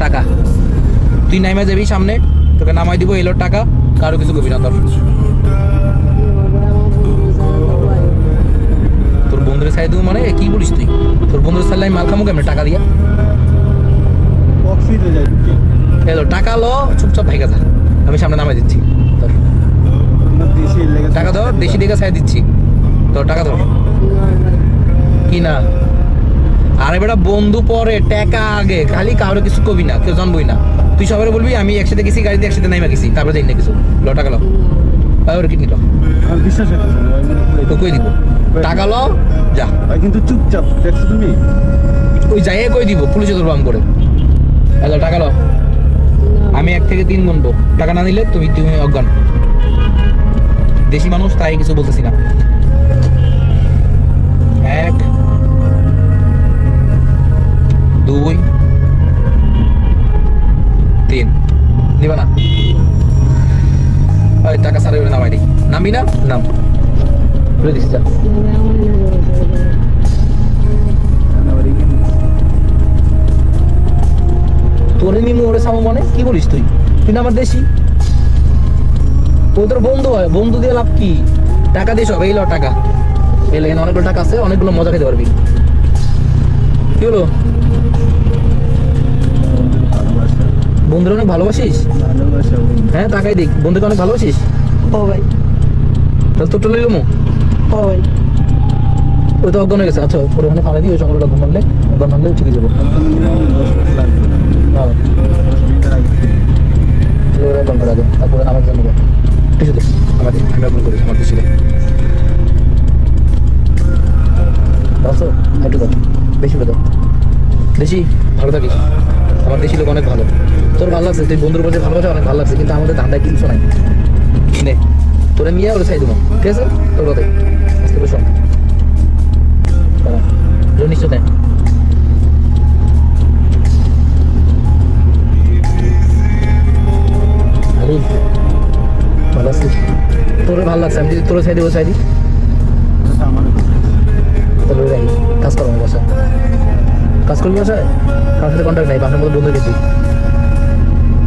টাকা তুই নাইমা যাবি সামনে, তোকে নামাই দিব এলো টাকা, কারো কিছু কবি না। তোর বন্ধুরে ছাই দিব মানে কি বলিস তুই? তোর বন্ধুর সাল্লাই মাল খামু কেমন টাকা দিয়া? এলো টাকা লো, চুপচাপ ভাইগা যা, আমি সামনে নামাই দিচ্ছি। টাকা ধর, দেশি টাকা ছাই দিচ্ছি, তোর টাকা ধর। কি না? আরে বেটা বন্ধু পরে, টাকা আগে, খালি কারো কিছু কবি না, কেউ জানবই না। তুই সবাই বলবি আমি একসাথে গেছি, গাড়িতে একসাথে নাইমা গেছি, তারপরে যাই না কিছু। লো টাকা লো, ওর কিডনি লো, তো কই দিব টাকা লো যা। কিন্তু চুপচাপ দেখছো তুমি, ওই যাই কই দিব, পুলিশে ধরবো আম করে। হ্যালো টাকা লো, আমি 1 থেকে 3 গুনবো, টাকা না দিলে তুমি তুমি অজ্ঞান। দেশি মানুষ তাই কিছু বলতেছি না। 1 2 3 নিবা না? ওই টাকা সারে নামাই দিই, নামবি না? নাম বলে দিচ্ছি যা। তোরে নিমু ওরে সামু মানে কি বলিস তুই? তুই না আমার দেশি, তুই তোর বন্ধু হয়, বন্ধু দিয়ে লাভ কি? টাকা দিয়ে সব, এই লো টাকা, এলে এখানে অনেকগুলো টাকা আছে, অনেকগুলো মজা খেতে পারবি। কি হলো? বন্ধুরা অনেক ভালোবাসিস? হ্যাঁ তাকাই দেখ, বন্ধুকে অনেক ভালোবাসিস? ও ভাই, তাহলে তোর টোলে লমু? ও ভাই, ওই তো অজ্ঞান হয়ে গেছে। আচ্ছা পরে ওখানে ফালাই দিই, ওই সকালটা ঘুমালে অজ্ঞান হলে ঠিকই যাবো। অজ্ঞান করে আগে, তারপরে আমার জন্য ঠিক আছে, আমি অজ্ঞান করি আমার দেশি। আচ্ছা একটু দাও, বেশি করে দাও, দেশি ভালো থাকিস। আমার দেশি লোক অনেক ভালো, তোর ভালো লাগছে, তুই বন্ধুর কাছে ভালোবাসা অনেক ভালো লাগছে, কিন্তু আমাদের ধান্দায় কিছু নাই। নে তোরা নিয়ে ওরা ছাই দেবো, ঠিক আছে? তোর কথাই আজকে বসো নিশ্চয় দেয়। ভালো আছিস? তোরে ভালো লাগছে, আমি যদি তোরে ছাই দেবো ছাই দিই, তাহলে কাজ করবো বাসায়, কাজ করবি বাসায়, কার সাথে কন্ট্যাক্ট নাই, বাসার মতো বন্ধু গেছি,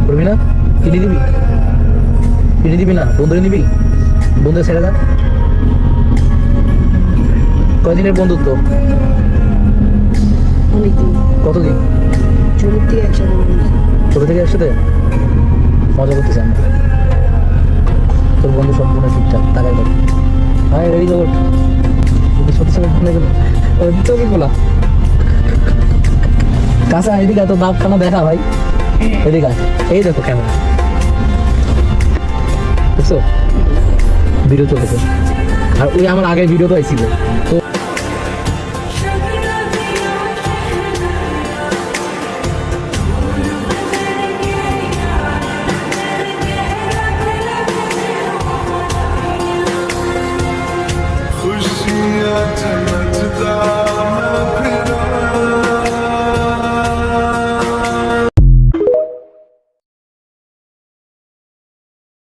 করবি না? কিনে দিবি? কিনে দিবি না? বন্ধুরে নিবি? বন্ধু ছেড়ে দা। কয়দিনের বন্ধুত্ব? অনেকদিন। কতদিন? ছোট থেকে একসাথে। ছোট থেকে একসাথে মজা করতেছি আমরা। তোর বন্ধু সম্পূর্ণ ঠিকঠাক, তাকাই দেখ। হ্যাঁ রেডি জগৎ সত্যি সত্যি গেল চোখে বলা কাছে এদিকে তো দাঁত খানা দেখা ভাই, এদিকে এই দেখো ক্যামেরা, বুঝছো? ভিডিও চলতেছে, আর ওই আমার আগের ভিডিও তো আইছিল তো। खुशियाँ चमकता